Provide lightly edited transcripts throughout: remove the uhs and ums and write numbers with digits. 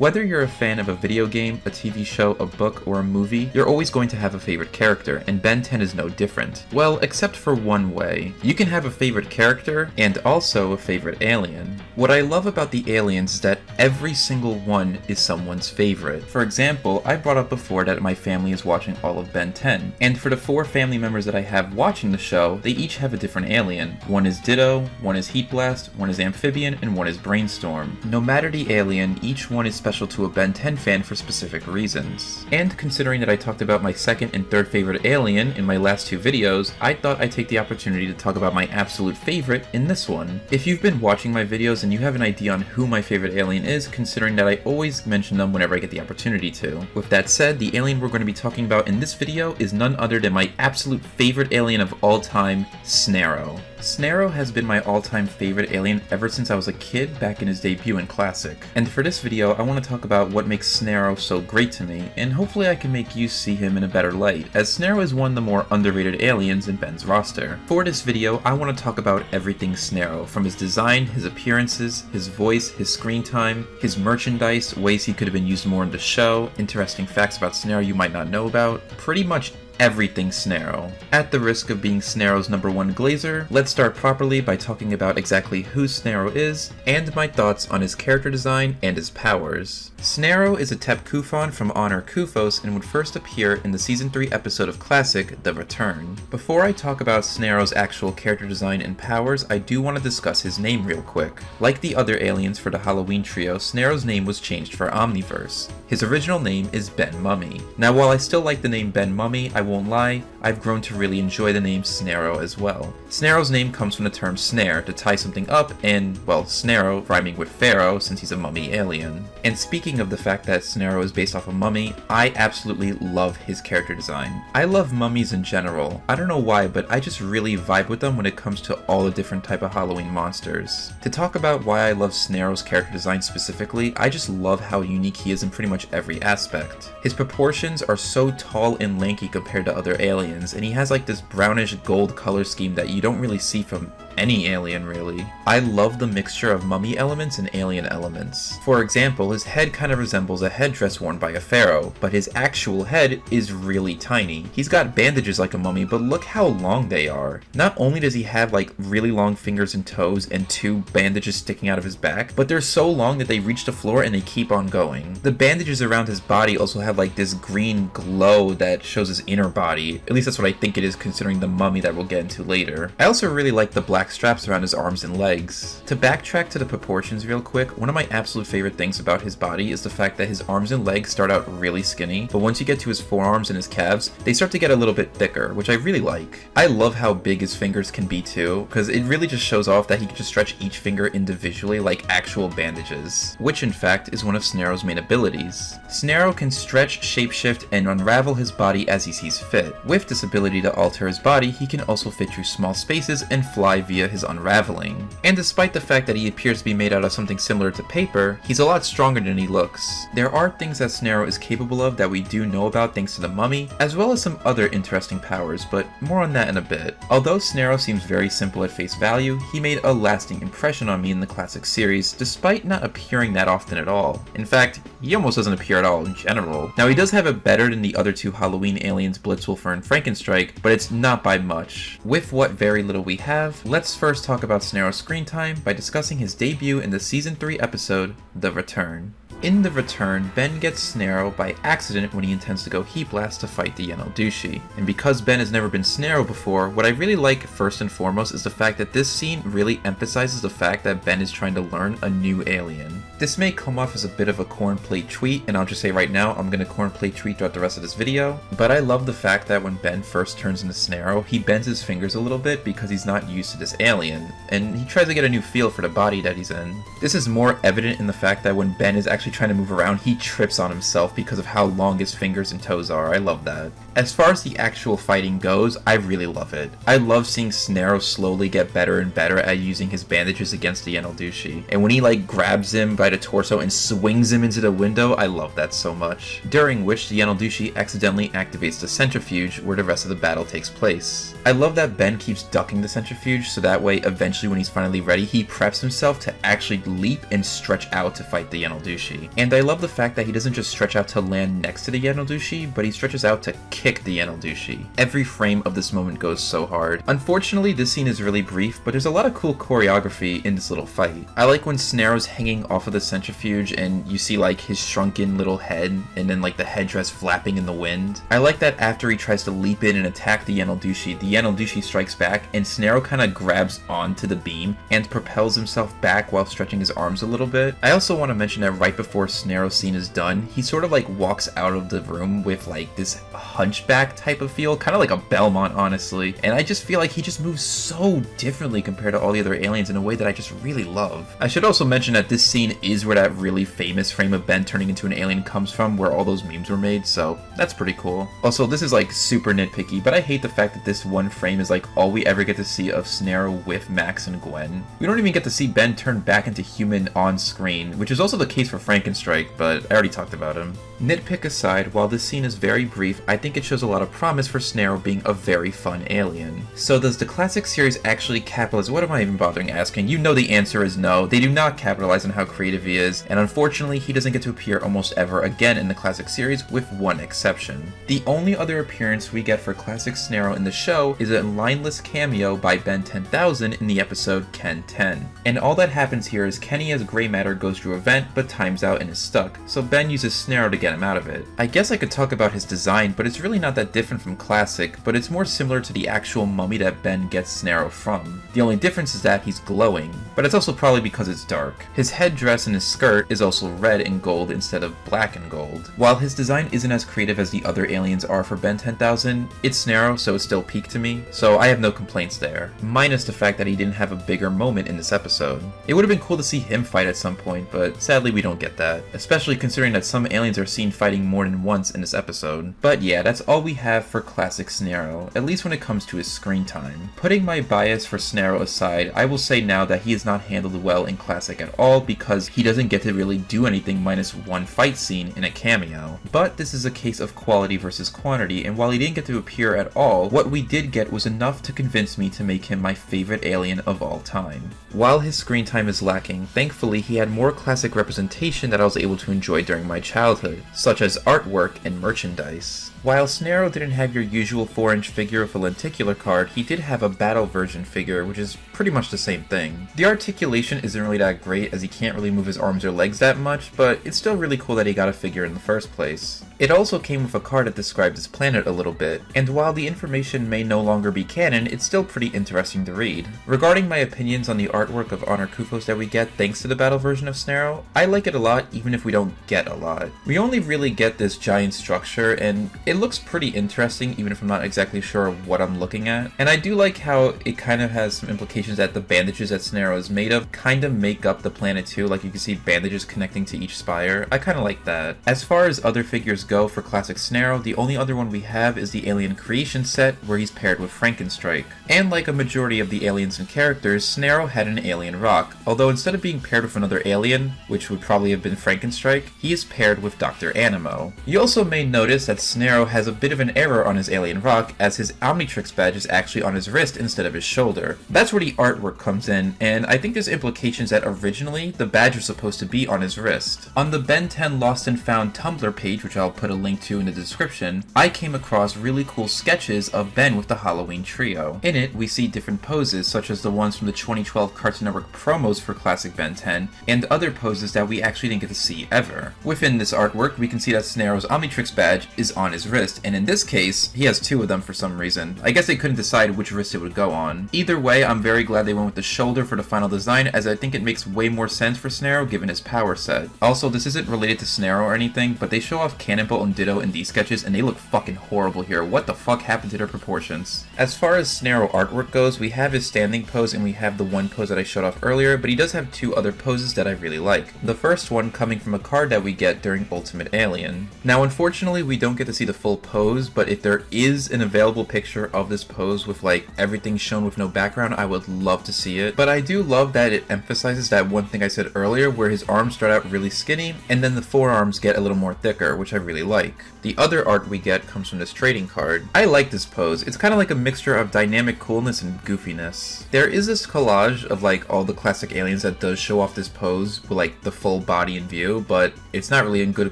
Whether you're a fan of a video game, a TV show, a book, or a movie, you're always going to have a favorite character, and Ben 10 is no different. Well, except for one way. You can have a favorite character, and also a favorite alien. What I love about the aliens is that every single one is someone's favorite. For example, I brought up before that my family is watching all of Ben 10, and for the 4 family members that I have watching the show, they each have a different alien. One is Ditto, one is Heat Blast, one is Amphibian, and one is Brainstorm. No matter the alien, each one is special to a Ben 10 fan for specific reasons. And considering that I talked about my second and third favorite alien in my last 2 videos, I thought I'd take the opportunity to talk about my absolute favorite in this one. If you've been watching my videos and you have an idea on who my favorite alien is, considering that I always mention them whenever I get the opportunity to. With that said, the alien we're going to be talking about in this video is none other than my absolute favorite alien of all time, Snareoh. Snareoh has been my all-time favorite alien ever since I was a kid back in his debut in Classic. And for this video, I want to talk about what makes Snareoh so great to me, and hopefully I can make you see him in a better light, as Snareoh is one of the more underrated aliens in Ben's roster. For this video, I want to talk about everything Snareoh, from his design, his appearances, his voice, his screen time, his merchandise, ways he could have been used more in the show, interesting facts about Snareoh you might not know about, pretty much everything Snareoh. At the risk of being Snareoh's #1 glazer, let's start properly by talking about exactly who Snareoh is, and my thoughts on his character design and his powers. Snareoh is a Tep Kufon from Honor Kufos and would first appear in the Season 3 episode of Classic, The Return. Before I talk about Snareoh's actual character design and powers, I do want to discuss his name real quick. Like the other aliens for the Halloween trio, Snareoh's name was changed for Omniverse. His original name is Ben Mummy. Now while I still like the name Ben Mummy, I won't lie, I've grown to really enjoy the name Snareoh as well. Snareoh's name comes from the term snare, to tie something up, and, well, Snareoh rhyming with Pharaoh since he's a mummy alien. And speaking of the fact that Snareoh is based off a mummy, I absolutely love his character design. I love mummies in general. I don't know why, but I just really vibe with them when it comes to all the different type of Halloween monsters. To talk about why I love Snareoh's character design specifically, I just love how unique he is in pretty much every aspect. His proportions are so tall and lanky compared to other aliens, and he has like this brownish gold color scheme that you don't really see from any alien really. I love the mixture of mummy elements and alien elements. For example, his head kind of resembles a headdress worn by a pharaoh, but his actual head is really tiny. He's got bandages like a mummy, but look how long they are. Not only does he have like really long fingers and toes and 2 bandages sticking out of his back, but they're so long that they reach the floor and they keep on going. The bandages around his body also have like this green glow that shows his inner body. At least that's what I think it is considering the mummy that we'll get into later. I also really like the black straps around his arms and legs. To backtrack to the proportions real quick, one of my absolute favorite things about his body is the fact that his arms and legs start out really skinny, but once you get to his forearms and his calves, they start to get a little bit thicker, which I really like. I love how big his fingers can be too, because it really just shows off that he can just stretch each finger individually like actual bandages, which in fact is one of Snareoh's main abilities. Snareoh can stretch, shapeshift, and unravel his body as he sees fit. With this ability to alter his body, he can also fit through small spaces and fly via his unraveling. And despite the fact that he appears to be made out of something similar to paper, he's a lot stronger than he looks. There are things that Snareoh is capable of that we do know about thanks to the mummy, as well as some other interesting powers, but more on that in a bit. Although Snareoh seems very simple at face value, he made a lasting impression on me in the Classic series, despite not appearing that often at all. In fact, he almost doesn't appear at all in general. Now he does have it better than the other 2 Halloween aliens, Blitzwolfer and Frankenstrike, but it's not by much. With what very little we have, let's first talk about Snareoh's screen time by discussing his debut in the Season 3 episode, The Return. In The Return, Ben gets Snareoh by accident when he intends to go Heat Blast to fight the Genealogy. And because Ben has never been Snareoh before, what I really like first and foremost is the fact that this scene really emphasizes the fact that Ben is trying to learn a new alien. This may come off as a bit of a cornplate tweet, and I'll just say right now, I'm gonna cornplate tweet throughout the rest of this video, but I love the fact that when Ben first turns into Snareoh, he bends his fingers a little bit because he's not used to this alien, and he tries to get a new feel for the body that he's in. This is more evident in the fact that when Ben is actually trying to move around, he trips on himself because of how long his fingers and toes are. I love that. As far as the actual fighting goes, I really love it. I love seeing Snareoh slowly get better and better at using his bandages against the Genealogy, and when he like grabs him by a torso and swings him into the window. I love that so much. During which the Genealogy accidentally activates the centrifuge where the rest of the battle takes place. I love that Ben keeps ducking the centrifuge so that way eventually when he's finally ready, he preps himself to actually leap and stretch out to fight the Genealogy. And I love the fact that he doesn't just stretch out to land next to the Genealogy, but he stretches out to kick the Genealogy. Every frame of this moment goes so hard. Unfortunately, this scene is really brief, but there's a lot of cool choreography in this little fight. I like when Snareoh's hanging off of the centrifuge and you see like his shrunken little head and then like the headdress flapping in the wind. I like that after he tries to leap in and attack the Genealogy strikes back and Snareoh kind of grabs onto the beam and propels himself back while stretching his arms a little bit. I also want to mention that right before Snareoh's scene is done, he sort of like walks out of the room with like this hunchback type of feel, kind of like a Belmont honestly, and I just feel like he just moves so differently compared to all the other aliens in a way that I just really love. I should also mention that this scene is where that really famous frame of Ben turning into an alien comes from, where all those memes were made, so that's pretty cool. Also, this is like super nitpicky, but I hate the fact that this one frame is like all we ever get to see of Snareoh with Max and Gwen. We don't even get to see Ben turn back into human on screen, which is also the case for Frankenstrike, but I already talked about him. Nitpick aside, while this scene is very brief, I think it shows a lot of promise for Snareoh being a very fun alien. So does the classic series actually capitalize? What am I even bothering asking? You know the answer is no. They do not capitalize on how creative he is, and unfortunately he doesn't get to appear almost ever again in the classic series with one exception. The only other appearance we get for classic Snareoh in the show is a lineless cameo by Ben 10,000 in the episode Ken 10. And all that happens here is Kenny as Grey Matter goes through a vent but times out and is stuck, so Ben uses Snareoh to get him out of it. I guess I could talk about his design, but it's really not that different from classic, but it's more similar to the actual mummy that Ben gets Snareoh from. The only difference is that he's glowing, but it's also probably because it's dark. His headdress and his skirt is also red and gold instead of black and gold. While his design isn't as creative as the other aliens are for Ben 10,000, it's Snareoh, so it's still peak to me, so I have no complaints there, minus the fact that he didn't have a bigger moment in this episode. It would have been cool to see him fight at some point, but sadly we don't get that, especially considering that some aliens are seen fighting more than once in this episode. But yeah, that's all we have for classic Snareoh, at least when it comes to his screen time. Putting my bias for Snareoh aside, I will say now that he is not handled well in classic at all because he doesn't get to really do anything minus one fight scene in a cameo. But this is a case of quality versus quantity, and while he didn't get to appear at all, what we did get was enough to convince me to make him my favorite alien of all time. While his screen time is lacking, thankfully he had more classic representation that I was able to enjoy during my childhood, such as artwork and merchandise. While Snareoh didn't have your usual 4-inch figure with a lenticular card, he did have a battle version figure, which is pretty much the same thing. The articulation isn't really that great as he can't really move his arms or legs that much, but it's still really cool that he got a figure in the first place. It also came with a card that described his planet a little bit, and while the information may no longer be canon, it's still pretty interesting to read. Regarding my opinions on the artwork of Honor Kufos that we get thanks to the battle version of Snareoh, I like it a lot even if we don't get a lot. We only really get this giant structure, and it looks pretty interesting even if I'm not exactly sure what I'm looking at. And I do like how it kind of has some implications that the bandages that Snareoh is made of kind of make up the planet too, like you can see bandages connecting to each spire. I kind of like that. As far as other figures go for classic Snareoh, the only other one we have is the Alien Creation set where he's paired with Frankenstrike. And like a majority of the aliens and characters, Snareoh had an alien rock, although instead of being paired with another alien, which would probably have been Frankenstrike, he is paired with Dr. Animo. You also may notice that Snareoh has a bit of an error on his alien rock, as his Omnitrix badge is actually on his wrist instead of his shoulder. That's where the artwork comes in, and I think there's implications that originally the badge was supposed to be on his wrist. On the Ben 10 Lost and Found Tumblr page, which I'll put a link to in the description, I came across really cool sketches of Ben with the Halloween trio. In it, we see different poses, such as the ones from the 2012 Cartoon Network promos for classic Ben 10, and other poses that we actually didn't get to see ever. Within this artwork, we can see that Snareoh's Omnitrix badge is on his wrist, and in this case, he has two of them for some reason. I guess they couldn't decide which wrist it would go on. Either way, I'm very glad they went with the shoulder for the final design, as I think it makes way more sense for Snareoh given his power set. Also, this isn't related to Snareoh or anything, but they show off canon Pineapple and Ditto in these sketches, and they look fucking horrible here. What the fuck happened to their proportions? As far as Snareoh artwork goes, we have his standing pose and we have the one pose that I showed off earlier, but he does have two other poses that I really like. The first one coming from a card that we get during Ultimate Alien. Now unfortunately we don't get to see the full pose, but if there is an available picture of this pose with like everything shown with no background, I would love to see it. But I do love that it emphasizes that one thing I said earlier, where his arms start out really skinny and then the forearms get a little more thicker, which I really like. The other art we get comes from this trading card. I like this pose. It's kind of like a mixture of dynamic coolness and goofiness. There is this collage of like all the classic aliens that does show off this pose with like the full body in view, but it's not really in good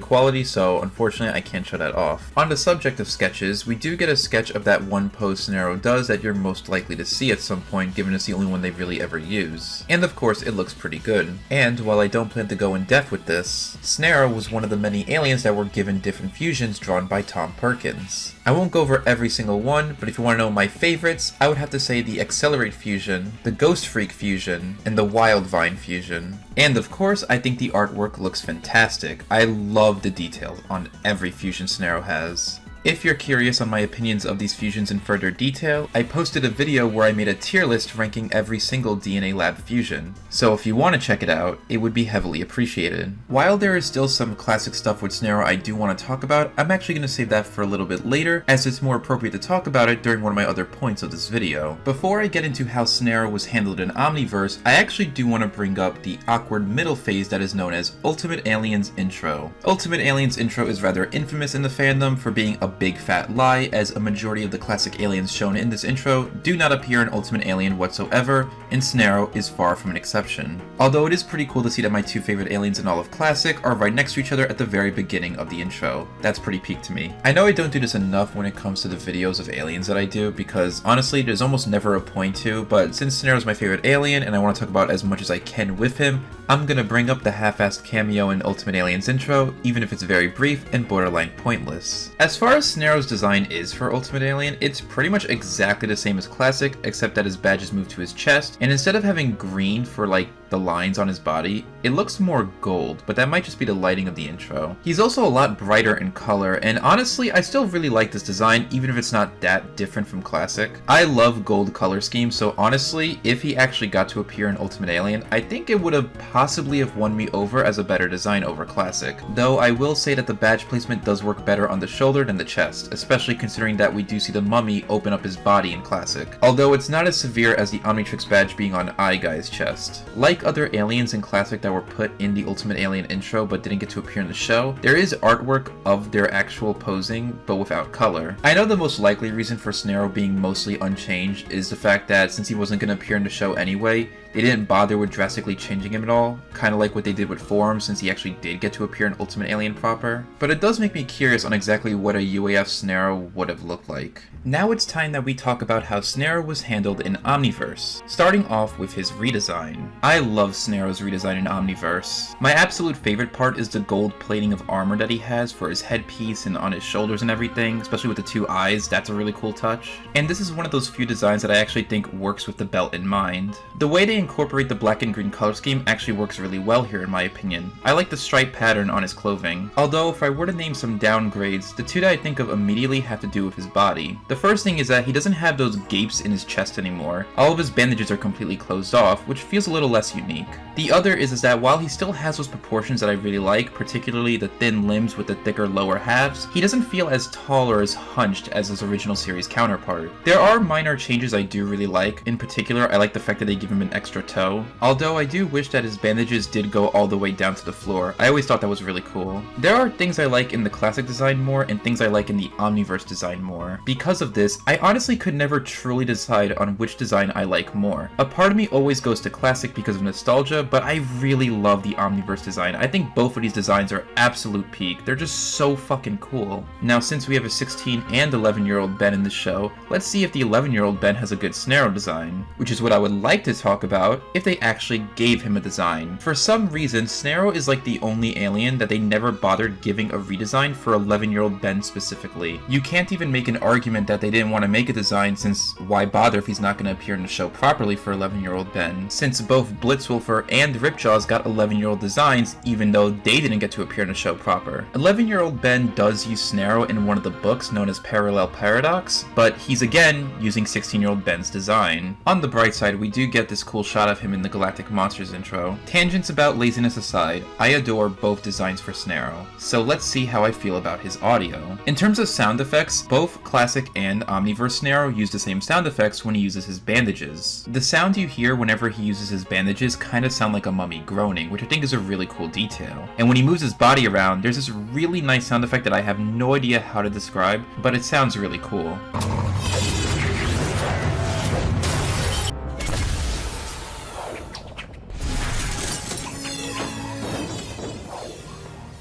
quality, so unfortunately I can't show that off. On the subject of sketches, we do get a sketch of that one pose Snareoh does that you're most likely to see at some point, given it's the only one they really ever use. And of course it looks pretty good. And while I don't plan to go in depth with this, Snareoh was one of the many aliens that were given different fusions drawn by Tom Perkins. I won't go over every single one, but if you want to know my favorites, I would have to say the Accelerate fusion, the Ghost Freak fusion, and the Wild Vine fusion. And of course, I think the artwork looks fantastic. I love the details on every fusion Snareoh has. If you're curious on my opinions of these fusions in further detail, I posted a video where I made a tier list ranking every single DNA Lab fusion, so if you want to check it out, it would be heavily appreciated. While there is still some classic stuff with Snareoh I do want to talk about, I'm actually going to save that for a little bit later, as it's more appropriate to talk about it during one of my other points of this video. Before I get into how Snareoh was handled in Omniverse, I actually do want to bring up the awkward middle phase that is known as Ultimate Alien's intro. Ultimate Alien's intro is rather infamous in the fandom for being a big fat lie, as a majority of the classic aliens shown in this intro do not appear in Ultimate Alien whatsoever, and Snareoh is far from an exception. Although it is pretty cool to see that my two favorite aliens in all of Classic are right next to each other at the very beginning of the intro. That's pretty peak to me. I know I don't do this enough when it comes to the videos of aliens that I do, because honestly there's almost never a point to, but since Snareoh is my favorite alien and I want to talk about as much as I can with him, I'm gonna bring up the half-assed cameo in Ultimate Alien's intro, even if it's very brief and borderline pointless. As far as Snareoh's design is for Ultimate Alien, it's pretty much exactly the same as Classic, except that his badge is moved to his chest, and instead of having green for like the lines on his body, it looks more gold, but that might just be the lighting of the intro. He's also a lot brighter in color, and honestly, I still really like this design, even if it's not that different from Classic. I love gold color schemes, so honestly, if he actually got to appear in Ultimate Alien, I think it would have possibly have won me over as a better design over Classic. Though I will say that the badge placement does work better on the shoulder than the chest, especially considering that we do see the mummy open up his body in Classic. Although it's not as severe as the Omnitrix badge being on Guy's chest. Like other aliens in Classic that were put in the Ultimate Alien intro but didn't get to appear in the show, there is artwork of their actual posing but without color. I know the most likely reason for Snareoh being mostly unchanged is the fact that since he wasn't going to appear in the show anyway, they didn't bother with drastically changing him at all, kind of like what they did with Forum since he actually did get to appear in Ultimate Alien proper. But it does make me curious on exactly what a UAF Snareoh would have looked like. Now it's time that we talk about how Snareoh was handled in Omniverse, starting off with his redesign. I love Snareoh's redesign in Omniverse. My absolute favorite part is the gold plating of armor that he has for his headpiece and on his shoulders and everything, especially with the two eyes. That's a really cool touch. And this is one of those few designs that I actually think works with the belt in mind. The way they incorporate the black and green color scheme actually works really well here in my opinion. I like the stripe pattern on his clothing. Although if I were to name some downgrades, the two that I think of immediately have to do with his body. The first thing is that he doesn't have those gapes in his chest anymore. All of his bandages are completely closed off, which feels a little less unique. The other is that while he still has those proportions that I really like, particularly the thin limbs with the thicker lower halves, he doesn't feel as tall or as hunched as his original series counterpart. There are minor changes I do really like. In particular, I like the fact that they give him an extra toe, although I do wish that his bandages did go all the way down to the floor. I always thought that was really cool. There are things I like in the Classic design more and things I like in the Omniverse design more. Because of this, I honestly could never truly decide on which design I like more. A part of me always goes to Classic because of nostalgia, but I really love the Omniverse design. I think both of these designs are absolute peak. They're just so fucking cool. Now since we have a 16 and 11-year-old Ben in the show, let's see if the 11-year-old Ben has a good Snareoh design, which is what I would like to talk about if they actually gave him a design. For some reason, Snareoh is like the only alien that they never bothered giving a redesign for 11-year-old Ben specifically. You can't even make an argument that they didn't want to make a design, since why bother if he's not going to appear in the show properly for 11-year-old Ben, since both Blitzwolfer, and Ripjaws got 11-year-old designs, even though they didn't get to appear in the show proper. 11-year-old Ben does use Snareoh in one of the books known as Parallel Paradox, but he's again using 16-year-old Ben's design. On the bright side, we do get this cool shot of him in the Galactic Monsters intro. Tangents about laziness aside, I adore both designs for Snareoh, so let's see how I feel about his audio. In terms of sound effects, both Classic and Omniverse Snareoh use the same sound effects when he uses his bandages. The sound you hear whenever he uses his bandages kind of sound like a mummy groaning, which I think is a really cool detail. And when he moves his body around, there's this really nice sound effect that I have no idea how to describe, but it sounds really cool.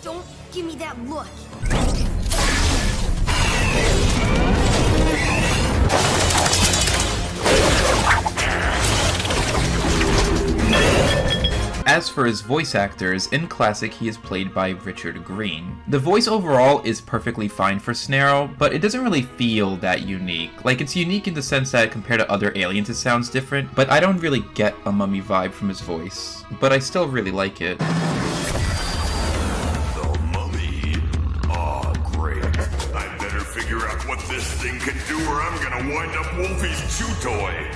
Don't give me that look. As for his voice actors, in Classic he is played by Richard Green. The voice overall is perfectly fine for Snareoh, but it doesn't really feel that unique. Like, it's unique in the sense that compared to other aliens it sounds different, but I don't really get a mummy vibe from his voice. But I still really like it. The mummy? Aw, great. I better figure out what this thing can do or I'm gonna wind up Wolfie's chew toy.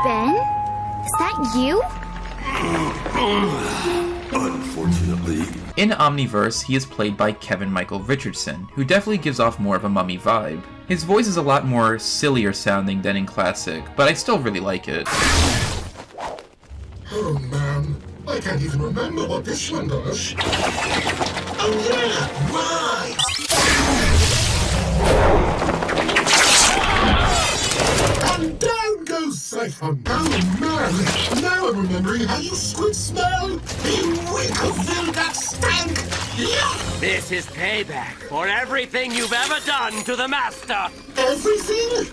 Ben? Is that you? Unfortunately. In Omniverse, he is played by Kevin Michael Richardson, who definitely gives off more of a mummy vibe. His voice is a lot more sillier sounding than in Classic, but I still really like it. Oh man, I can't even remember what this one does. Oh yeah, right! And down goes Siphon. Oh man, now I'm remembering how you squid smell. You reek of Vilgax stank. Yeah. This is payback for everything you've ever done to the Master! Everything?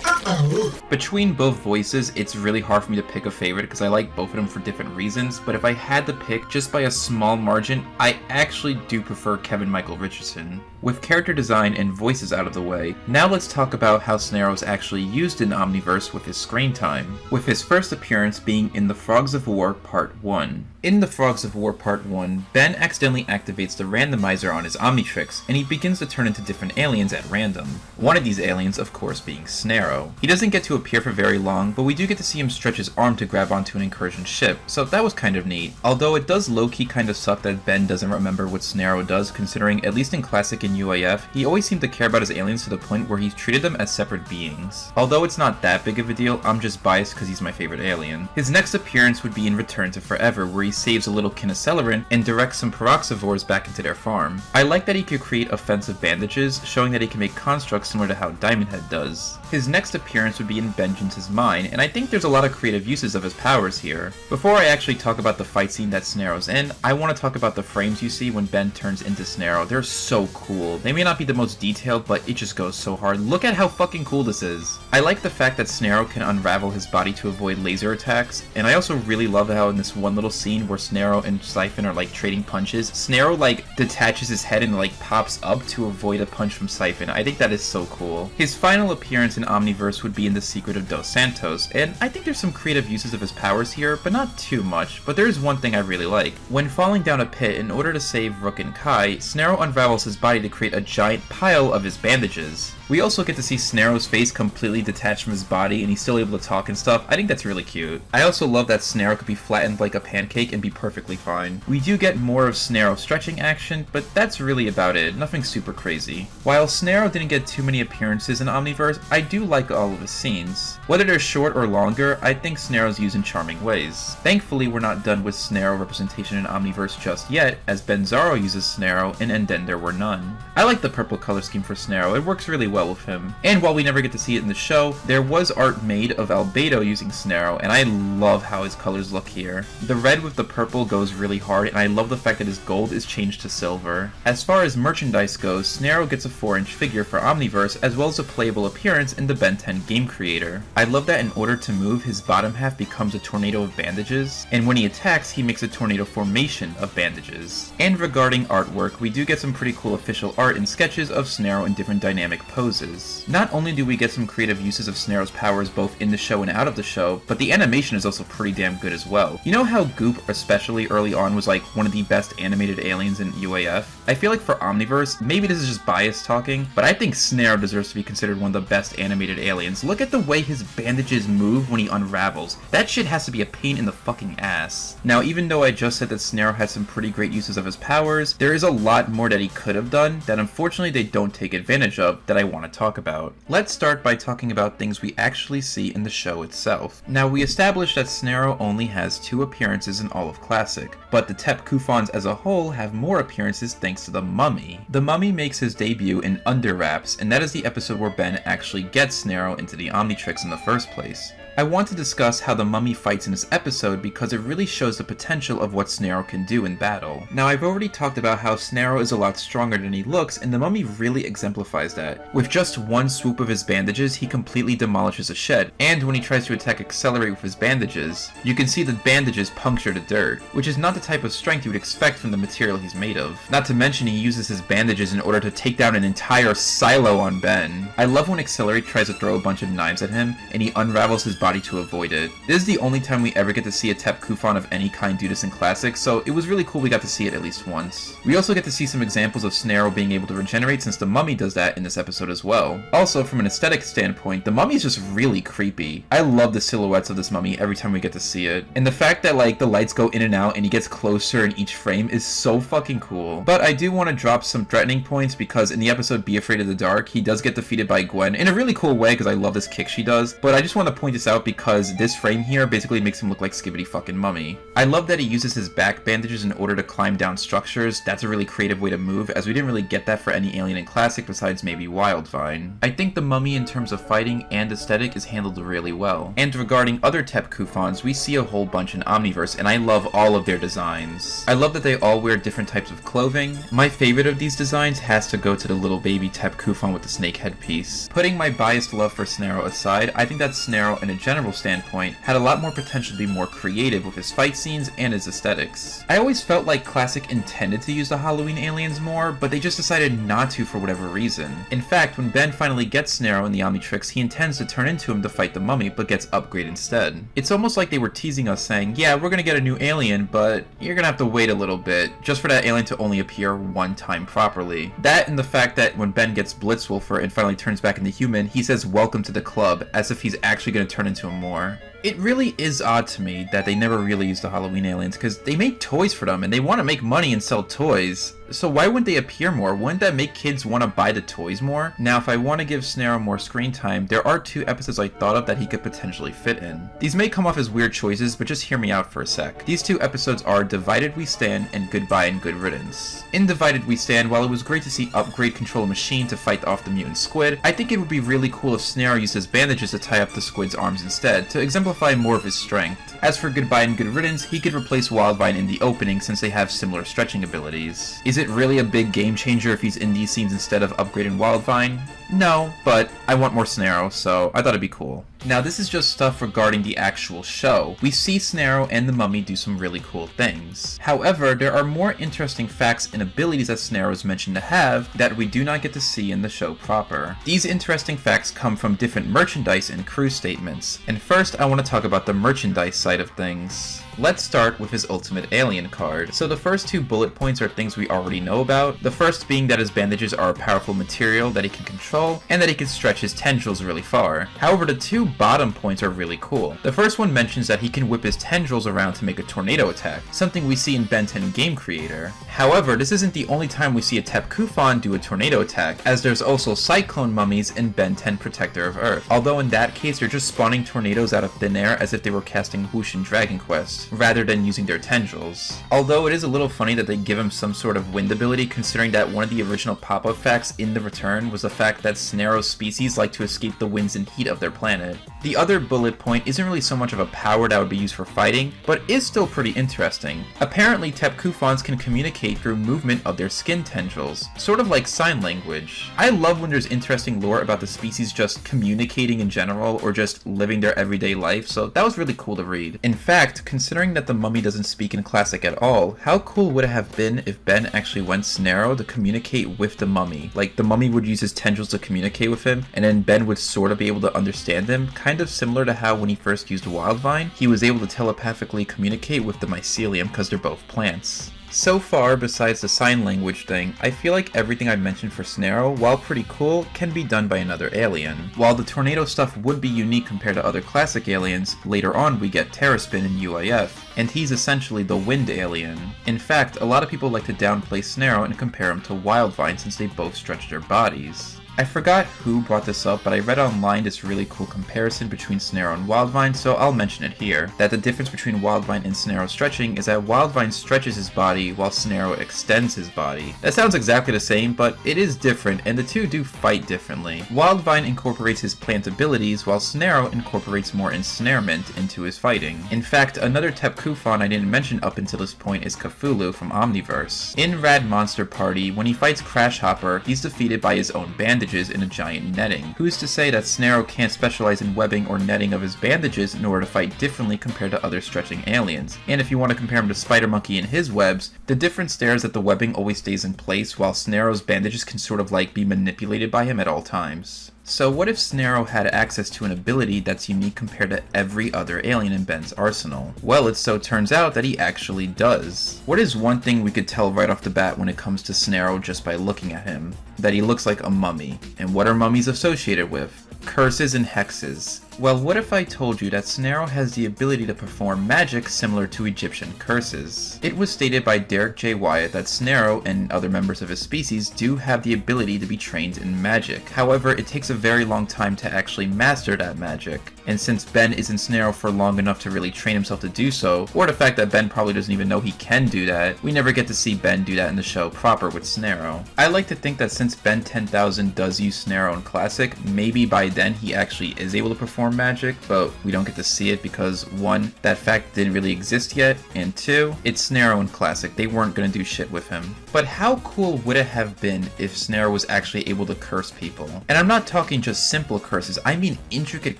Uh-oh. Between both voices, it's really hard for me to pick a favorite because I like both of them for different reasons, but if I had to pick just by a small margin, I actually do prefer Kevin Michael Richardson. With character design and voices out of the way, now let's talk about how Snareoh is actually used in Omniverse with his screen time, with his first appearance being in The Frogs of War Part 1. In The Frogs of War Part 1, Ben accidentally activates the randomizer on his Omnitrix, and he begins to turn into different aliens at random. One of these aliens, of course, being Snareoh. He doesn't get to appear for very long, but we do get to see him stretch his arm to grab onto an incursion ship, so that was kind of neat. Although it does low-key kind of suck that Ben doesn't remember what Snareoh does, considering, at least in Classic and UAF, he always seemed to care about his aliens to the point where he treated them as separate beings. Although it's not that big of a deal, I'm just biased because he's my favorite alien. His next appearance would be in Return to Forever, where he saves a little Kinoceleran and directs some Peroxivores back into their farm. I like that he could create offensive bandages, showing that he can make constructs similar to how Diamond Head does. His next appearance would be in Vengeance's Mine, and I think there's a lot of creative uses of his powers here. Before I actually talk about the fight scene that Snareoh's in, I want to talk about the frames you see when Ben turns into Snareoh. They're so cool. They may not be the most detailed, but it just goes so hard. Look at how fucking cool this is. I like the fact that Snareoh can unravel his body to avoid laser attacks, and I also really love how in this one little scene where Snareoh and Siphon are like trading punches, Snareoh like detaches his head and like pops up to avoid a punch from Siphon. I think that is so cool. His final appearance in Omniverse would be in The Secret of Dos Santos, and I think there's some creative uses of his powers here, but not too much. But there is one thing I really like. When falling down a pit in order to save Rook and Kai, Snareoh unravels his body to create a giant pile of his bandages. We also get to see Snareoh's face completely detached from his body and he's still able to talk and stuff. I think that's really cute. I also love that Snareoh could be flattened like a pancake and be perfectly fine. We do get more of Snareoh stretching action, but that's really about it. Nothing super crazy. While Snareoh didn't get too many appearances in Omniverse, I do like all of his scenes. Whether they're short or longer, I think Snareoh's used in charming ways. Thankfully, we're not done with Snareoh representation in Omniverse just yet, as Benzarro uses Snareoh and then there were none. I like the purple color scheme for Snareoh. It works really well with him. And while we never get to see it in the show, there was art made of Albedo using Snareoh, and I love how his colors look here. The red with the purple goes really hard, and I love the fact that his gold is changed to silver. As far as merchandise goes, Snareoh gets a 4-inch figure for Omniverse, as well as a playable appearance in the Ben 10 game creator. I love that in order to move, his bottom half becomes a tornado of bandages, and when he attacks, he makes a tornado formation of bandages. And regarding artwork, we do get some pretty cool official art and sketches of Snareoh in different dynamic poses. Not only do we get some creative uses of Snareoh's powers both in the show and out of the show, but the animation is also pretty damn good as well. You know how Goop, especially early on, was like one of the best animated aliens in UAF? I feel like for Omniverse, maybe this is just bias talking, but I think Snareoh deserves to be considered one of the best animated aliens. Look at the way his bandages move when he unravels. That shit has to be a pain in the fucking ass. Now, even though I just said that Snareoh has some pretty great uses of his powers, there is a lot more that he could have done that unfortunately they don't take advantage of that I want to talk about. Let's start by talking about things we actually see in the show itself. Now, we established that Snareoh only has 2 appearances in all of Classic, but the Tep Kufans as a whole have more appearances thanks to the Mummy. The Mummy makes his debut in Under Wraps, and that is the episode where Ben actually gets Snareoh into the Omnitrix in the first place. I want to discuss how the Mummy fights in this episode because it really shows the potential of what Snareoh can do in battle. Now, I've already talked about how Snareoh is a lot stronger than he looks, and the Mummy really exemplifies that. With just one swoop of his bandages, he completely demolishes a shed, and when he tries to attack Accelerate with his bandages, you can see the bandages puncture the dirt, which is not the type of strength you would expect from the material he's made of. Not to mention he uses his bandages in order to take down an entire silo on Ben. I love when Accelerate tries to throw a bunch of knives at him, and he unravels his body to avoid it. This is the only time we ever get to see a Tep Kufan of any kind do this in Classic, so it was really cool we got to see it at least once. We also get to see some examples of Snareoh being able to regenerate since the Mummy does that in this episode as well. Also, from an aesthetic standpoint, the Mummy is just really creepy. I love the silhouettes of this Mummy every time we get to see it. And the fact that like the lights go in and out and he gets closer in each frame is so fucking cool. But I do want to drop some threatening points because in the episode Be Afraid of the Dark, he does get defeated by Gwen in a really cool way because I love this kick she does. But I just want to point this out because this frame here basically makes him look like Skibbity fucking Mummy. I love that he uses his back bandages in order to climb down structures. That's a really creative way to move, as we didn't really get that for any alien in Classic besides maybe Wildvine. I think the Mummy in terms of fighting and aesthetic is handled really well. And regarding other Tep Kufans, we see a whole bunch in Omniverse, and I love all of their designs. I love that they all wear different types of clothing. My favorite of these designs has to go to the little baby Tep Kufan with the snake headpiece. Putting my biased love for Snareoh aside, I think that Snareoh in a general standpoint had a lot more potential to be more creative with his fight scenes and his aesthetics. I always felt like Classic intended to use the Halloween aliens more, but they just decided not to for whatever reason. In fact, when Ben finally gets Snareoh in the Omnitrix, he intends to turn into him to fight the Mummy, but gets upgraded instead. It's almost like they were teasing us saying, yeah, we're gonna get a new alien, but you're gonna have to wait a little bit, just for that alien to only appear one time properly. That and the fact that when Ben gets Blitzwolfer and finally turns back into human, he says welcome to the club, as if he's actually gonna turn into him more. It really is odd to me that they never really used the Halloween aliens, because they make toys for them and they want to make money and sell toys. So why wouldn't they appear more? Wouldn't that make kids want to buy the toys more? Now, if I want to give Snareoh more screen time, there are 2 episodes I thought of that he could potentially fit in. These may come off as weird choices, but just hear me out for a sec. These 2 episodes are Divided We Stand and Goodbye and Good Riddance. In Divided We Stand, while it was great to see Upgrade control a machine to fight off the mutant squid, I think it would be really cool if Snareoh used his bandages to tie up the squid's arms instead, to exemplify more of his strength. As for Goodbye and Good Riddance, he could replace Wildvine in the opening since they have similar stretching abilities. Is it really a big game changer if he's in these scenes instead of upgrading Wildvine? No, but I want more Snareoh, so I thought it'd be cool. Now, this is just stuff regarding the actual show. We see Snareoh and the Mummy do some really cool things. However, there are more interesting facts and abilities that Snareoh is mentioned to have that we do not get to see in the show proper. These interesting facts come from different merchandise and crew statements. And first, I want to talk about the merchandise side of things. Let's start with his Ultimate Alien card. So the first 2 bullet points are things we already know about. The first being that his bandages are a powerful material that he can control, and that he can stretch his tendrils really far. However, the 2 bottom points are really cool. The first one mentions that he can whip his tendrils around to make a tornado attack, something we see in Ben 10 Game Creator. However, this isn't the only time we see a Tep Kufan do a tornado attack, as there's also Cyclone Mummies in Ben 10 Protector of Earth. Although in that case, they're just spawning tornadoes out of thin air as if they were casting Whoosh in Dragon Quest. rather than using their tendrils. Although it is a little funny that they give him some sort of wind ability, considering that one of the original pop-up facts in the return was the fact that Snareoh's species like to escape the winds and heat of their planet. The other bullet point isn't really so much of a power that would be used for fighting, but is still pretty interesting. Apparently, Tepkufans can communicate through movement of their skin tendrils, sort of like sign language. I love when there's interesting lore about the species just communicating in general, or just living their everyday life, so that was really cool to read. In fact, considering that the mummy doesn't speak in classic at all, how cool would it have been if Ben actually went Snareoh to communicate with the mummy? Like, the mummy would use his tendrils to communicate with him, and then Ben would sort of be able to understand him, kind of similar to how when he first used Wildvine, he was able to telepathically communicate with the mycelium because they're both plants. So far, besides the sign language thing, I feel like everything I mentioned for Snareoh, while pretty cool, can be done by another alien. While the tornado stuff would be unique compared to other classic aliens, later on we get Terraspin in UIF, and he's essentially the wind alien. In fact, a lot of people like to downplay Snareoh and compare him to Wildvine since they both stretch their bodies. I forgot who brought this up, but I read online this really cool comparison between Snareoh and Wildvine, so I'll mention it here. That the difference between Wildvine and Snareoh stretching is that Wildvine stretches his body while Snareoh extends his body. That sounds exactly the same, but it is different, and the two do fight differently. Wildvine incorporates his plant abilities, while Snareoh incorporates more ensnarement into his fighting. In fact, another Tepkufan I didn't mention up until this point is Cthulhu from Omniverse. In Rad Monster Party, when he fights Crash Hopper, he's defeated by his own bandages in a giant netting. Who's to say that Snareoh can't specialize in webbing or netting of his bandages in order to fight differently compared to other stretching aliens? And if you want to compare him to Spider Monkey and his webs, the difference there is that the webbing always stays in place, while Snareoh's bandages can sort of like be manipulated by him at all times. So what if Snareoh had access to an ability that's unique compared to every other alien in Ben's arsenal? Well, it so turns out that he actually does. What is one thing we could tell right off the bat when it comes to Snareoh just by looking at him? That he looks like a mummy. And what are mummies associated with? Curses and hexes. Well, what if I told you that Snareoh has the ability to perform magic similar to Egyptian curses? It was stated by Derek J. Wyatt that Snareoh and other members of his species do have the ability to be trained in magic. However, it takes a very long time to actually master that magic. And since Ben isn't Snareoh for long enough to really train himself to do so, or the fact that Ben probably doesn't even know he can do that, we never get to see Ben do that in the show proper with Snareoh. I like to think that since Ben 10,000 does use Snareoh in Classic, maybe by then he actually is able to perform magic, but we don't get to see it because 1, that fact didn't really exist yet, and 2, it's Snareoh in Classic, they weren't gonna do shit with him. But how cool would it have been if Snareoh was actually able to curse people? And I'm not talking just simple curses, I mean intricate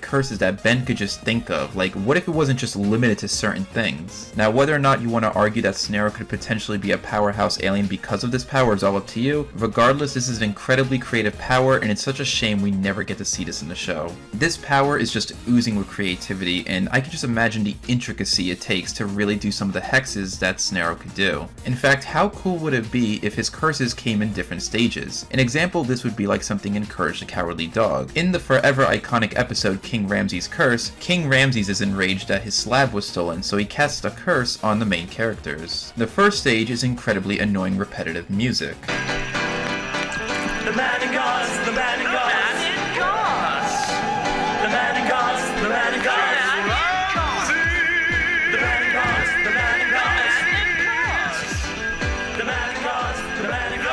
curses that Ben could just think of. Like, what if it wasn't just limited to certain things? Now, whether or not you want to argue that Snareoh could potentially be a powerhouse alien because of this power is all up to you. Regardless, this is an incredibly creative power, and it's such a shame we never get to see this in the show. This power is just oozing with creativity, and I can just imagine the intricacy it takes to really do some of the hexes that Snareoh could do. In fact, how cool would it be if his curses came in different stages? An example of this would be like something in Courage the Cowardly Dog. In the forever iconic episode King Ramses' Curse, King Ramses is enraged that his slab was stolen, so he casts a curse on the main characters. The first stage is incredibly annoying repetitive music. The man in Gauze, the man in Gauze, the man in Gauze, the man in Gauze, the man in Gauze, the man in Gauze, the man in Gauze, the man in Gauze, the man in Gauze.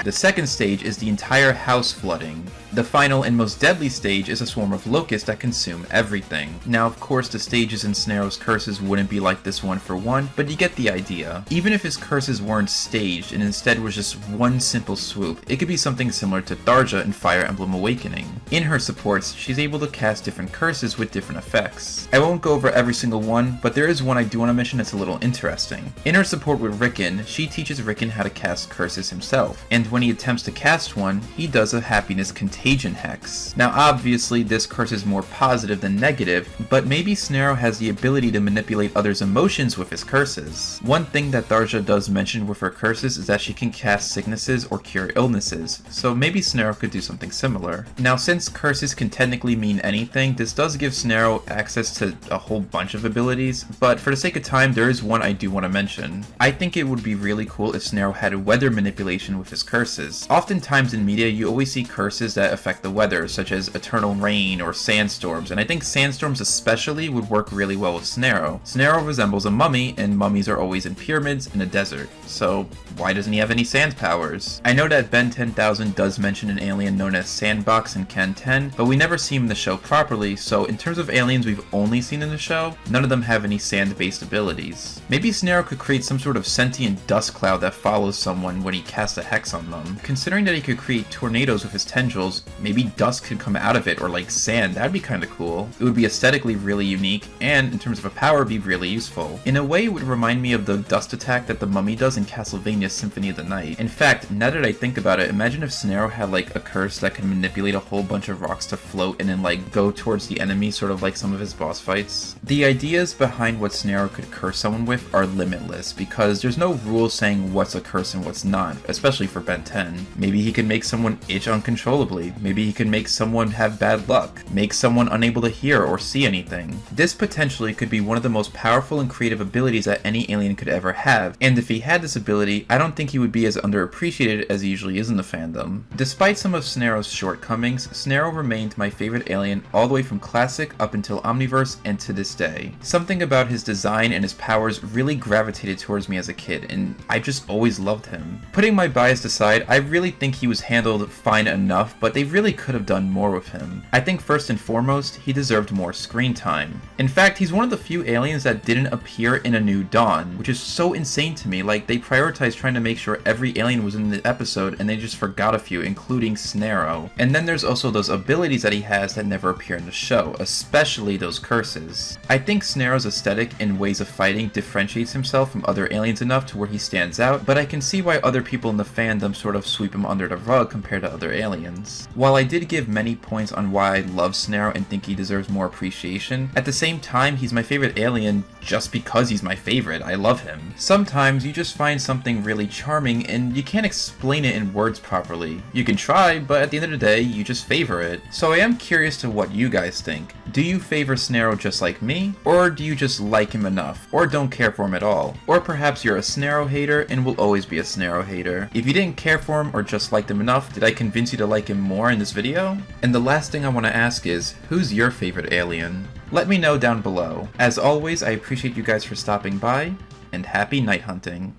The second stage is the entire house flooding. The final and most deadly stage is a swarm of locusts that consume everything. Now, of course, the stages in Snareoh's curses wouldn't be like this one for one, but you get the idea. Even if his curses weren't staged and instead was just one simple swoop, it could be something similar to Tharja in Fire Emblem Awakening. In her supports, she's able to cast different curses with different effects. I won't go over every single one, but there is one I do want to mention that's a little interesting. In her support with Rickon, she teaches Rickon how to cast curses himself, and when he attempts to cast one, he does a happiness contagion hex. Now obviously this curse is more positive than negative, but maybe Snareoh has the ability to manipulate others' emotions with his curses. One thing that Tharja does mention with her curses is that she can cast sicknesses or cure illnesses, so maybe Snareoh could do something similar. Now since curses can technically mean anything, this does give Snareoh access to a whole bunch of abilities, but for the sake of time there is one I do want to mention. I think it would be really cool if Snareoh had weather manipulation with his curses. Oftentimes in media you always see curses that affect the weather, such as eternal rain or sandstorms, and I think sandstorms especially would work really well with Snareoh. Snareoh resembles a mummy, and mummies are always in pyramids in a desert, so why doesn't he have any sand powers? I know that Ben 10,000 does mention an alien known as Sandbox in Ken 10, but we never see him in the show properly, so in terms of aliens we've only seen in the show, none of them have any sand-based abilities. Maybe Snareoh could create some sort of sentient dust cloud that follows someone when he casts a hex on them. Considering that he could create tornadoes with his tendrils, maybe dust could come out of it, or like sand. That'd be kinda cool. It would be aesthetically really unique, and in terms of a power, be really useful. In a way, it would remind me of the dust attack that the mummy does in Castlevania Symphony of the Night. In fact, now that I think about it, imagine if Snareoh had like a curse that could manipulate a whole bunch of rocks to float and then like go towards the enemy, sort of like some of his boss fights. The ideas behind what Snareoh could curse someone with are limitless, because there's no rule saying what's a curse and what's not, especially for Ben 10. Maybe he could make someone itch uncontrollably, maybe he could make someone have bad luck, make someone unable to hear or see anything. This potentially could be one of the most powerful and creative abilities that any alien could ever have, and if he had this ability, I don't think he would be as underappreciated as he usually is in the fandom. Despite some of Snareoh's shortcomings, Snareoh remained my favorite alien all the way from Classic up until Omniverse and to this day. Something about his design and his powers really gravitated towards me as a kid, and I just always loved him. Putting my bias aside, I really think he was handled fine enough, but they really could have done more with him. I think first and foremost, he deserved more screen time. In fact, he's one of the few aliens that didn't appear in A New Dawn, which is so insane to me. Like, they prioritized trying to make sure every alien was in the episode, and they just forgot a few, including Snareoh. And then there's also those abilities that he has that never appear in the show, especially those curses. I think Snareoh's aesthetic and ways of fighting differentiates himself from other aliens enough to where he stands out, but I can see why other people in the fandom sort of sweep him under the rug compared to other aliens. While I did give many points on why I love Snareoh and think he deserves more appreciation, at the same time he's my favorite alien just because he's my favorite. I love him. Sometimes you just find something really charming and you can't explain it in words properly. You can try, but at the end of the day, you just favor it. So I am curious to what you guys think. Do you favor Snareoh just like me? Or do you just like him enough? Or don't care for him at all? Or perhaps you're a Snareoh hater and will always be a Snareoh hater. If you didn't care for him or just liked him enough, did I convince you to like him more in this video? And the last thing I want to ask is, who's your favorite alien? Let me know down below. As always, I appreciate you guys for stopping by, and happy night hunting.